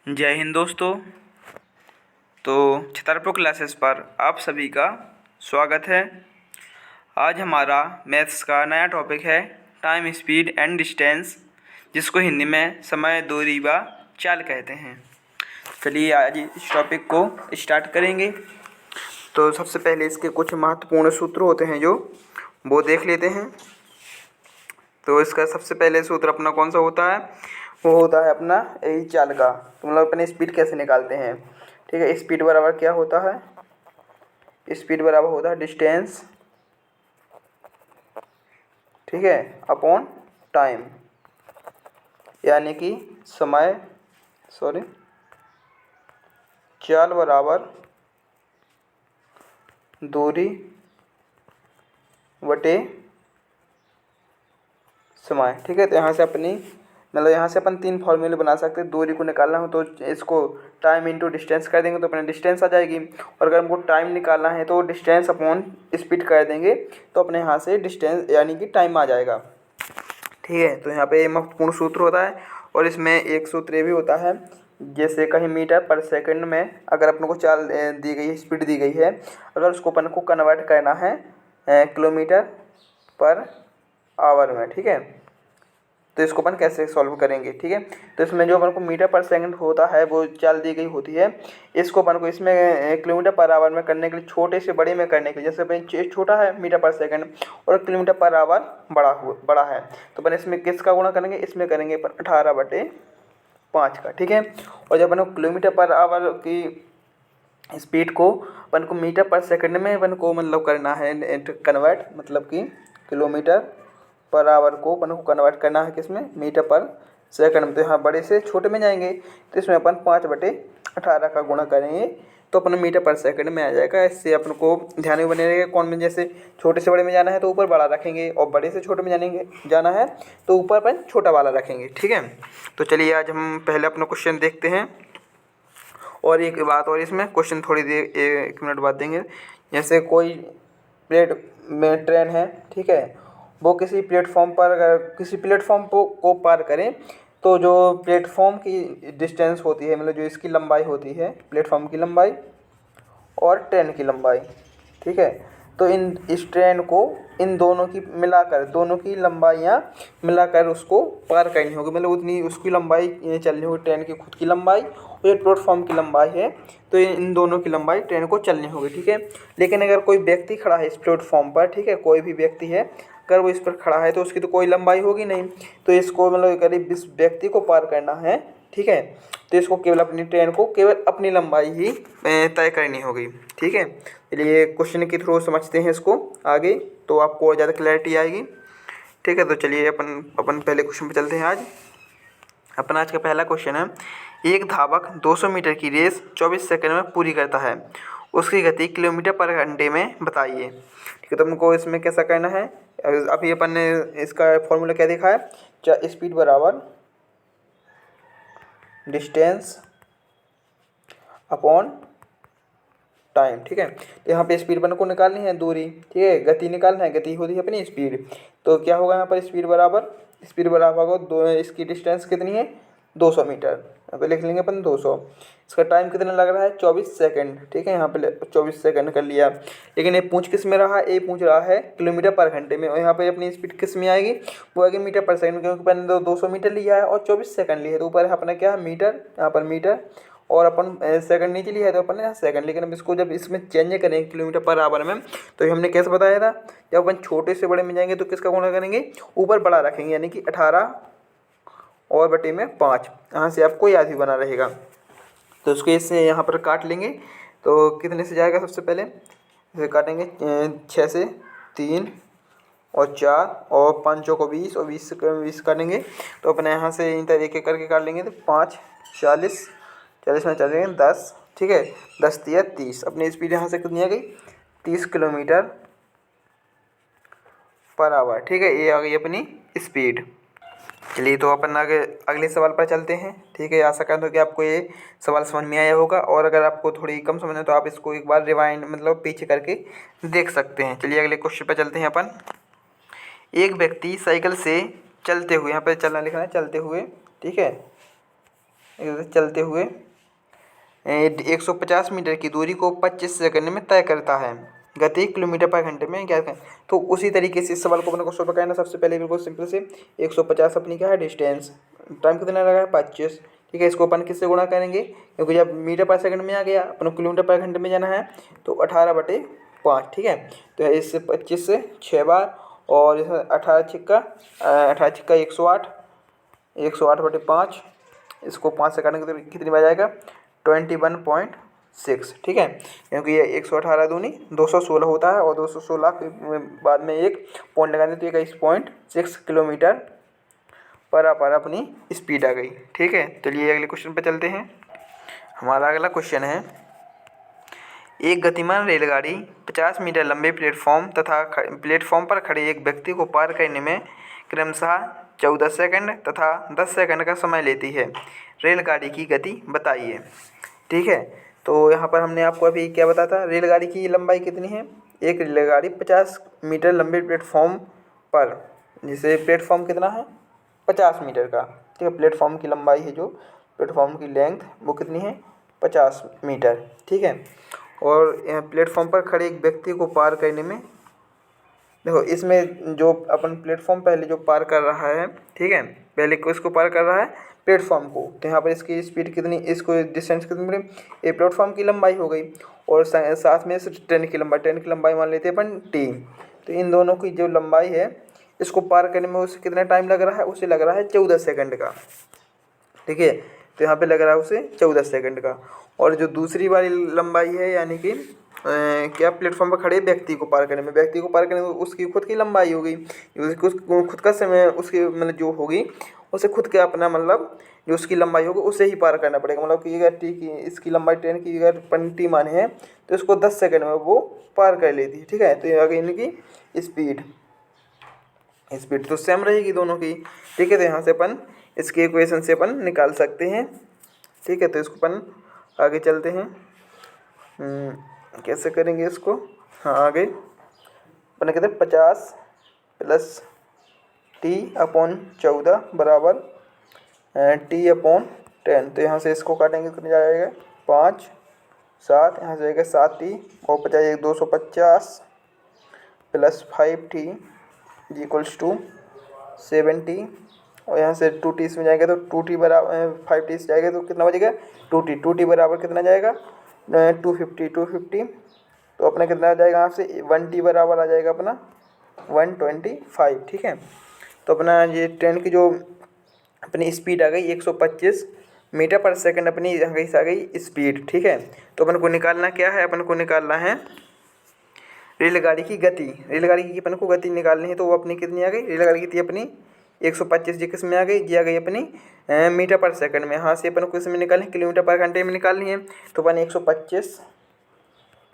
जय हिंद दोस्तों। तो छतरपुर क्लासेस पर आप सभी का स्वागत है। आज हमारा मैथ्स का नया टॉपिक है टाइम, स्पीड एंड डिस्टेंस, जिसको हिंदी में समय, दूरी व चाल कहते हैं। चलिए आज इस टॉपिक को स्टार्ट करेंगे। तो सबसे पहले इसके कुछ महत्वपूर्ण सूत्र होते हैं जो वो देख लेते हैं। तो इसका सबसे पहले सूत्र अपना कौन सा होता है? वो होता है अपना यही चाल का। तो मतलब अपने स्पीड कैसे निकालते हैं, ठीक है। स्पीड बराबर क्या होता है? स्पीड बराबर होता है डिस्टेंस, ठीक है, अपॉन टाइम, यानी कि चाल बराबर दूरी बटे समय, ठीक है। तो यहाँ से यहाँ से अपन तीन फॉर्मूले बना सकते हैं। दूरी को निकालना हो तो इसको टाइम इंटू डिस्टेंस कर देंगे तो अपने डिस्टेंस आ जाएगी, और अगर हमको टाइम निकालना है तो डिस्टेंस अपॉन स्पीड कर देंगे तो अपने यहाँ से डिस्टेंस यानी कि टाइम आ जाएगा, ठीक है। तो यहाँ पे ये महत्वपूर्ण सूत्र होता है। और इसमें एक सूत्र ये भी होता है, जैसे कहीं मीटर पर सेकंड में अगर अपन को चाल दी गई है, स्पीड दी गई है, अगर उसको अपन को कन्वर्ट करना है किलोमीटर पर आवर में, ठीक है, तो इसको अपन कैसे सॉल्व करेंगे, ठीक है। तो इसमें जो अपन को मीटर पर सेकंड होता है वो चाल दी गई होती है, इसको अपन को इसमें किलोमीटर पर आवर में करने के लिए, छोटे से बड़े में करने के लिए, जैसे अपन छोटा है मीटर पर सेकंड और किलोमीटर पर आवर बड़ा है, तो अपन इसमें किसका गुणा करेंगे? इसमें करेंगे अपन 18/5 का, ठीक है। और जब अपन को किलोमीटर पर आवर की स्पीड को अपन को मीटर पर सेकंड में अपन को मतलब करना है कन्वर्ट, मतलब कि किलोमीटर पर आवर को अपन को कन्वर्ट करना है किसमें? मीटर पर सेकंड में। तो यहाँ बड़े से छोटे में जाएंगे तो इसमें अपन 5/18 का गुणा करेंगे तो अपन मीटर पर सेकंड में आ जाएगा। इससे अपन को ध्यान में बने रहेगा कौन में, जैसे छोटे से बड़े में जाना है तो ऊपर बड़ा रखेंगे, और बड़े से छोटे में जाना है तो ऊपर अपन छोटा वाला रखेंगे, ठीक है। तो चलिए आज हम पहले अपना क्वेश्चन देखते हैं। और एक बात और, इसमें क्वेश्चन थोड़ी देर 1 मिनट बाद देंगे। जैसे कोई प्लेट में ट्रेन है, ठीक है, वो किसी प्लेटफॉर्म पर अगर किसी प्लेटफॉर्म को पार करें तो जो प्लेटफॉर्म की डिस्टेंस होती है, मतलब जो इसकी लंबाई होती है, प्लेटफॉर्म की लंबाई और ट्रेन की लंबाई, ठीक है, तो इस ट्रेन को इन दोनों की मिलाकर, दोनों की लंबाइयाँ मिलाकर उसको पार करनी होगी, मतलब उतनी उसकी लंबाई चलनी होगी, ट्रेन की खुद की लंबाई और ये प्लेटफॉर्म की लंबाई है, तो इन दोनों की लंबाई ट्रेन को चलनी होगी, ठीक है। लेकिन अगर कोई व्यक्ति खड़ा है इस प्लेटफॉर्म पर, ठीक है, कोई भी व्यक्ति है, अगर वो इस पर खड़ा है तो उसकी तो कोई लंबाई होगी नहीं, तो इसको मतलब करीब इस व्यक्ति को पार करना है, ठीक है, तो इसको केवल अपनी ट्रेन को केवल अपनी लंबाई ही तय करनी होगी, ठीक है। चलिए क्वेश्चन के थ्रू समझते हैं इसको आगे, तो आपको और ज़्यादा क्लैरिटी आएगी, ठीक है। तो चलिए अपन पहले क्वेश्चन पे चलते हैं। आज का पहला क्वेश्चन है, एक धावक 200 मीटर की रेस 24 सेकंड में पूरी करता है, उसकी गति किलोमीटर पर घंटे में बताइए, ठीक है। तो हमको इसमें कैसा करना है? अभी अपन ने इसका फॉर्मूला क्या देखा है? स्पीड बराबर डिस्टेंस अपॉन टाइम, ठीक है। तो यहाँ पे स्पीड अपन को निकालनी है, दूरी, ठीक है, गति निकालना है, गति होती है अपनी स्पीड। तो क्या होगा यहाँ पर? स्पीड बराबर होगा इसकी डिस्टेंस कितनी है? 200 मीटर, यहाँ पे लिख लेंगे अपन 200। इसका टाइम कितना लग रहा है? 24 सेकंड, ठीक है, यहाँ पे 24 सेकंड कर लिया। लेकिन ये पूछ किस में रहा है? ये पूछ रहा है किलोमीटर पर घंटे में, और यहाँ पे अपनी स्पीड किस में आएगी? वो आएगी मीटर पर सेकंड, क्योंकि अपन 200 मीटर लिया है और 24 सेकंड लिए है, तो ऊपर अपना क्या है? मीटर, यहाँ पर मीटर, और अपन सेकंड नीचे लिया है तो अपन सेकंड। लेकिन अब इसको जब इसमें चेंज करेंगे किलोमीटर पर आवर में, तो ये हमने कैसे बताया था? जब अपन छोटे से बड़े में जाएंगे तो किसका गुणा करेंगे? ऊपर बड़ा रखेंगे, यानी कि 18 और बटे में 5, यहाँ से आपको याद ही बना रहेगा। तो उसको इससे यहाँ पर काट लेंगे तो कितने से जाएगा? सबसे पहले इसे काटेंगे 6 से 3 और 4 और 5 को 20 और 20 काटेंगे तो अपने यहाँ से इन तरह एक एक करके काट लेंगे तो 5 40 40 में चलेंगे 10, ठीक है, 10 या 30। अपनी स्पीड यहाँ से कितनी आ गई? 30 किलोमीटर पर आवर, ठीक है, ये आ गई अपनी स्पीड। चलिए तो अपन आगे अगले सवाल पर चलते हैं, ठीक है। आशा करता हूँ कि आपको ये सवाल समझ में आया होगा, और अगर आपको थोड़ी कम समझ में तो आप इसको एक बार रिवाइंड मतलब पीछे करके देख सकते हैं। चलिए अगले क्वेश्चन पर चलते हैं अपन। एक व्यक्ति साइकिल से चलते हुए, यहाँ पर चलना लिखना है, चलते हुए, ठीक है, चलते हुए 150 मीटर की दूरी को 25 सेकंड में तय करता है। गति किलोमीटर पर घंटे में क्या करें। तो उसी तरीके से इस सवाल को अपने को सॉल्व करना। सबसे पहले बिल्कुल सिंपल से 150 अपनी क्या है डिस्टेंस, टाइम कितना लगा है 25, ठीक है। इसको अपन किससे गुणा करेंगे, क्योंकि जब मीटर पर सेकंड में आ गया अपन को किलोमीटर पर घंटे में जाना है तो 18/5, ठीक है। तो इससे 25 से 6 बार और 18 छिक्का 108, 108/5, इसको 5 से काटेंगे तो कितनी बार जाएगा 21.6, ठीक है। क्योंकि ये 118 दूनी 216 होता है और 216 के बाद में एक पॉइंट लगा दें तो 21.6 किलोमीटर पर अपनी स्पीड आ गई, ठीक है। चलिए अगले क्वेश्चन पे चलते हैं। हमारा अगला क्वेश्चन है, एक गतिमान रेलगाड़ी 50 मीटर लंबे प्लेटफॉर्म पर खड़े एक व्यक्ति को पार करने में क्रमशः 14 सेकंड तथा 10 सेकंड का समय लेती है। रेलगाड़ी की गति बताइए, ठीक है। तो यहाँ पर हमने आपको अभी क्या बताया था, रेलगाड़ी की लंबाई कितनी है। एक रेलगाड़ी 50 मीटर लंबे प्लेटफॉर्म पर, जिसे प्लेटफॉर्म कितना है 50 मीटर का, ठीक है। प्लेटफॉर्म की लंबाई है जो प्लेटफॉर्म की लेंथ वो कितनी है 50 मीटर, ठीक है। और प्लेटफॉर्म पर खड़े एक व्यक्ति को पार करने में, देखो इसमें जो अपन प्लेटफॉर्म पहले जो पार कर रहा है, ठीक है, पहले को इसको पार कर रहा है प्लेटफॉर्म को, तो यहाँ पर इसकी स्पीड कितनी, इसको डिस्टेंस कितनी बड़ी, ये प्लेटफॉर्म की लंबाई हो गई और साथ में ट्रेन की लंबाई मान लेते हैं अपन टी। तो इन दोनों की जो लंबाई है इसको पार करने में उसे कितना टाइम लग रहा है, उसे लग रहा है 14 सेकंड का, ठीक है। तो यहाँ पे लग रहा है उसे 14 सेकंड का। और जो दूसरी वाली लंबाई है यानी कि क्या प्लेटफॉर्म पर खड़े व्यक्ति को पार करने में उसकी खुद की लंबाई होगी, खुद का समय उसकी मतलब जो होगी उसे खुद के अपना मतलब जो उसकी लंबाई होगी उसे ही पार करना पड़ेगा। मतलब कि अगर टी की इसकी लंबाई ट्रेन की अगर टी माने है तो इसको 10 सेकंड में वो पार कर लेती है, ठीक है। तो ये आ गई इनकी स्पीड तो सेम रहेगी दोनों की, ठीक है। तो यहाँ से अपन इसके इक्वेशन से अपन निकाल सकते हैं, ठीक है। तो इसको अपन आगे चलते हैं, कैसे करेंगे इसको। हाँ आगे अपन कहते हैं 50 + T/14 बराबर T/10। तो यहाँ से इसको काटेंगे तो जाएगा 5 7, यहाँ से जाएगा 7T और 50 250 + 5T = 7T और यहाँ से 2T इसमें जाएगा तो 2T बराबर 5T से जाएगा तो कितना बचेगा 2T बराबर कितना जाएगा 250। तो अपना कितना आ जाएगा यहाँ से 1T बराबर आ जाएगा अपना 125, ठीक है। तो अपना ये ट्रेन की जो अपनी स्पीड आ गई 125 मीटर पर सेकंड अपनी आ गई स्पीड, ठीक है। तो अपन को निकालना क्या है, अपन को निकालना है रेलगाड़ी की गति। रेलगाड़ी की अपन को गति निकालनी है तो वो अपनी कितनी आ गई, रेलगाड़ी की थी अपनी 125 जी किस में आ गई, जी आ गई अपनी मीटर पर सेकंड में। यहाँ से अपन को इसमें निकालनी किलोमीटर पर घंटे में निकालनी है। तो अपन 125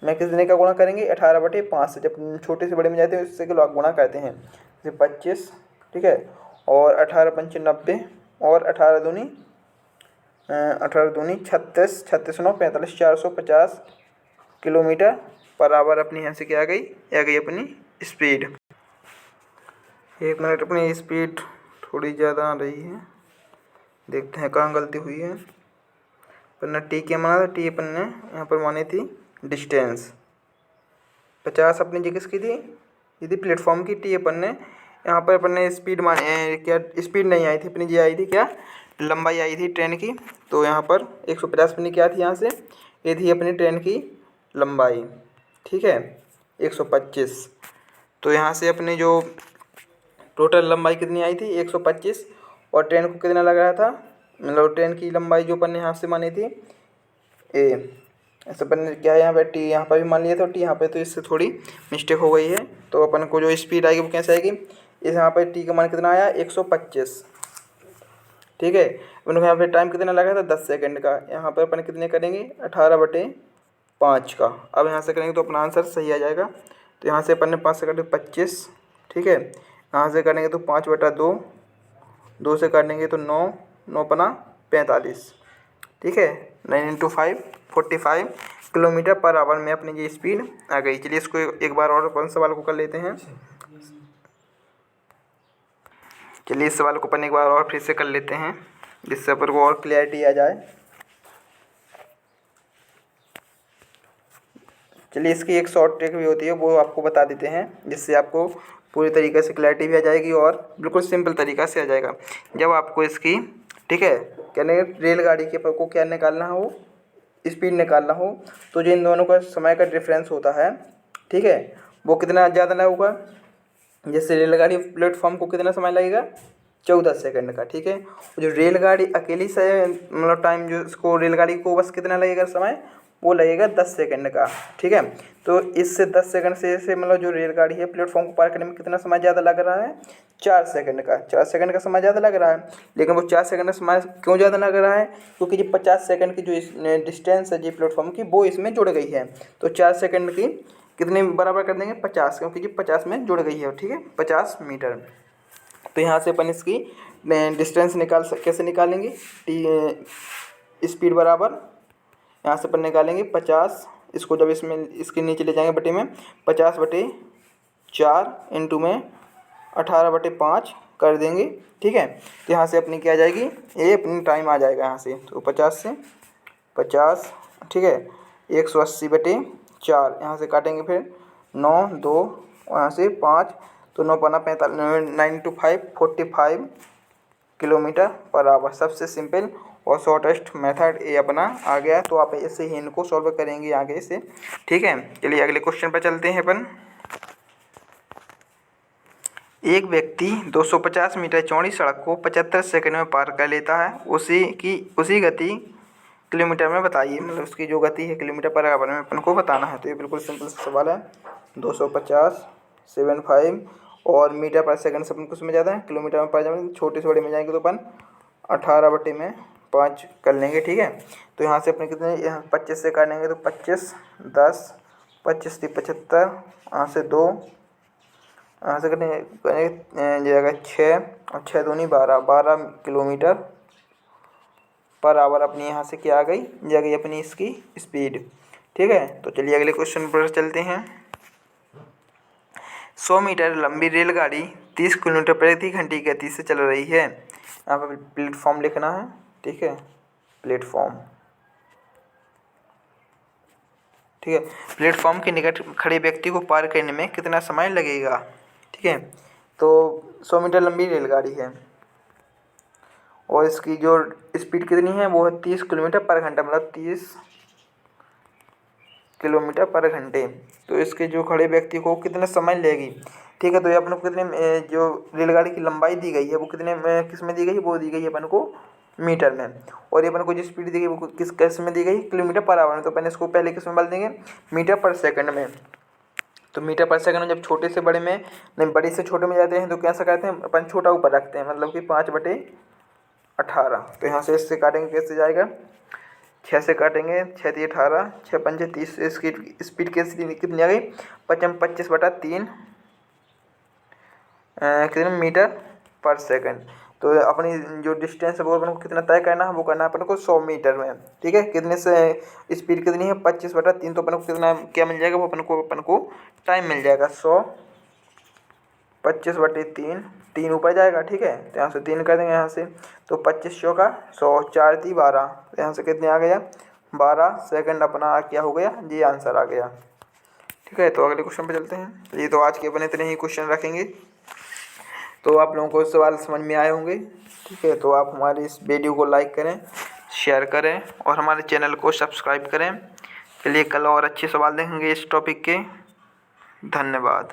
में कितने का गुणा करेंगे 18/5 से, जब छोटे से बड़े में जाते हैं उससे लोग गुणा करते हैं, जैसे 25, ठीक है। और 18×5 90 और 18 दूनी 36, 36 9 45, 450 किलोमीटर बराबर अपनी यहाँ से क्या आ गई अपनी स्पीड। एक मिनट, अपनी स्पीड थोड़ी ज़्यादा आ रही है, देखते हैं कहाँ गलती हुई है। अपन ने टी क्या माना था, टी अपन ने यहाँ पर मानी थी डिस्टेंस 50 अपनी जी किसकी थी, ये थी प्लेटफॉर्म की। टी अपन ने यहाँ पर अपन ने स्पीड माने, क्या स्पीड नहीं आई थी अपनी, जी आई थी क्या लंबाई आई थी ट्रेन की। तो यहाँ पर 150 अपनी क्या थी, यहाँ से ये थी अपनी ट्रेन की लंबाई, ठीक है 125। तो यहाँ से अपने जो टोटल लंबाई कितनी आई थी 125 और ट्रेन को कितना लग रहा था, मतलब ट्रेन की लंबाई जो अपन ने यहाँ से मानी थी ऐसे अपन ने क्या है यहाँ पे टी यहाँ पर भी मान लिया था टी यहाँ पे, तो इससे थोड़ी मिस्टेक हो गई है। तो अपन को जो स्पीड आएगी वो कैसे आएगी, इस यहाँ पर टी का मान कितना आया 125, ठीक है। अपन को यहाँ पे टाइम कितना लगा था 10 सेकंड का, यहाँ पर अपन कितने करेंगे 18/5 का। अब यहाँ से करेंगे तो अपना आंसर सही आ जाएगा। तो यहाँ से अपन ने 5 से काटे 25, ठीक है। यहाँ से करेंगे तो 5/2, 2 से काटेंगे तो 9, 9 पना 45, ठीक है। 9 × 5 45 किलोमीटर पर आवर में अपनी ये स्पीड आ गई। चलिए इसको एक बार और अपन सवाल को कर लेते हैं। चलिए इस सवाल को अपन एक बार और फिर से कर लेते हैं। जिससे अपन को और क्लैरिटी आ जाए। चलिए इसकी एक शॉर्ट ट्रिक भी होती है, वो आपको बता देते हैं, जिससे आपको पूरी तरीके से क्लैरिटी भी आ जाएगी और बिल्कुल सिंपल तरीक़ा से आ जाएगा। जब आपको इसकी, ठीक है, कहने रेलगाड़ी के पर को क्या निकालना हो, स्पीड निकालना हो, तो जो इन दोनों का समय का डिफरेंस होता है, ठीक है, वो कितना ज़्यादा होगा। जैसे रेलगाड़ी प्लेटफॉर्म को कितना समय लगेगा, 14 सेकंड का, ठीक है। जो रेलगाड़ी अकेली से मतलब टाइम जो इसको रेलगाड़ी को बस कितना लगेगा समय, वो लगेगा 10 सेकंड का, ठीक है। तो इससे 10 सेकंड से मतलब जो रेलगाड़ी है प्लेटफॉर्म को पार करने में कितना समय ज़्यादा लग रहा है, 4 सेकंड का, 4 सेकंड का समय ज़्यादा लग रहा है। लेकिन वो 4 सेकंड का समय क्यों ज़्यादा लग रहा है, क्योंकि जो 50 सेकंड की जो डिस्टेंस है जी प्लेटफॉर्म की, वो इसमें जुड़ गई है। तो 4 सेकंड की कितने बराबर कर देंगे, 50, क्योंकि जी 50 में जुड़ गई है, ठीक है, 50 मीटर। तो यहाँ से अपन इसकी डिस्टेंस कैसे निकालेंगे, स्पीड बराबर यहाँ से अपन निकालेंगे 50, इसको जब इसमें इसके नीचे ले जाएंगे बटे में, 50/4 इंटू में 18/5 कर देंगे, ठीक है। तो यहाँ से अपनी क्या आ जाएगी, ये अपनी टाइम आ जाएगा यहाँ से। तो 50 से 50, ठीक है, 180/4 यहाँ से काटेंगे, फिर 9 2 यहाँ से 5, तो 9 5 45, 9 to 5 45 किलोमीटर पर आवर। सबसे सिंपल और शॉर्टेस्ट मेथड ये अपना आ गया। तो आप ऐसे ही इनको सॉल्व करेंगे आगे से, ठीक है। चलिए अगले क्वेश्चन पर चलते हैं अपन। एक व्यक्ति 250 मीटर चौड़ी सड़क को 75 सेकंड में पार कर लेता है, उसी गति किलोमीटर में बताइए, मतलब उसकी जो गति है किलोमीटर पर आवर में अपन को बताना है। तो ये बिल्कुल सिंपल सवाल है। 250 75 और मीटर पर सेकंड से अपन कुछ में ज़्यादा है, किलोमीटर में पर जाएंगे, छोटे से बड़े में जाएंगे तो अपन 18/5 कर लेंगे, ठीक है। तो यहाँ से अपने कितने, यहाँ 25 से काटेंगे तो 25 10 25 3 75, यहाँ से 2, यहाँ से कटेंगे जाएगा 6 और 6 दूनी 12 किलोमीटर पर आवर अपनी यहाँ से क्या आ गई अपनी इसकी स्पीड, ठीक है। तो चलिए अगले क्वेश्चन पर चलते हैं। 100 मीटर लंबी रेलगाड़ी 30 किलोमीटर प्रति घंटे की गति से चल रही है। यहाँ पर प्लेटफॉर्म लिखना है, ठीक है, प्लेटफॉर्म, ठीक है। प्लेटफॉर्म के निकट खड़े व्यक्ति को पार करने में कितना समय लगेगा, ठीक है। तो 100 मीटर लंबी रेलगाड़ी है और इसकी जो स्पीड कितनी है, वो है 30 किलोमीटर पर घंटा, मतलब 30 किलोमीटर पर घंटे। तो इसके जो खड़े व्यक्ति को कितना समय लेगी, ठीक है। तो ये अपन को कितने जो रेलगाड़ी की लंबाई दी गई है वो कितने में किस में दी गई है, वो दी गई है अपन को मीटर में, और ये अपन को जो स्पीड दी गई वो किस में दी गई, किलोमीटर पर आवर में। तो अपन इसको पहले किस में बदल देंगे, मीटर पर सेकंड में। तो मीटर पर सेकंड में जब छोटे से बड़े में नहीं बड़े से छोटे में जाते हैं तो कैसा करते हैं अपन, छोटा ऊपर रखते हैं, मतलब कि 5/18। तो यहाँ से इससे काटेंगे, कैसे जाएगा, 6 से काटेंगे, 6 3 18, 6 5 30, इसकी स्पीड कैसी कितनी आ गई, 25/3 कितने मीटर पर सेकंड। तो अपनी जो डिस्टेंस है वो अपन को कितना तय करना है, वो करना है अपन को 100 मीटर में, ठीक है। कितने से स्पीड कितनी है, 25/3, तो अपन को कितना क्या मिल जाएगा, वो अपन को टाइम मिल जाएगा 100 25/3, 3 ऊपर जाएगा, ठीक है। तो यहाँ से 3 कर देंगे यहाँ से, तो 25 का 100, 4 3 12, तो यहाँ से कितने आ गया, 12 सेकंड अपना क्या हो गया, ये आंसर आ गया, ठीक है। तो अगले क्वेश्चन पे चलते हैं। तो ये तो आज के अपन इतने ही क्वेश्चन रखेंगे, तो आप लोगों को सवाल समझ में आए होंगे, ठीक है। तो आप हमारे इस वीडियो को लाइक करें, शेयर करें और हमारे चैनल को सब्सक्राइब करें। चलिए कल और अच्छे सवाल देखेंगे इस टॉपिक के। धन्यवाद।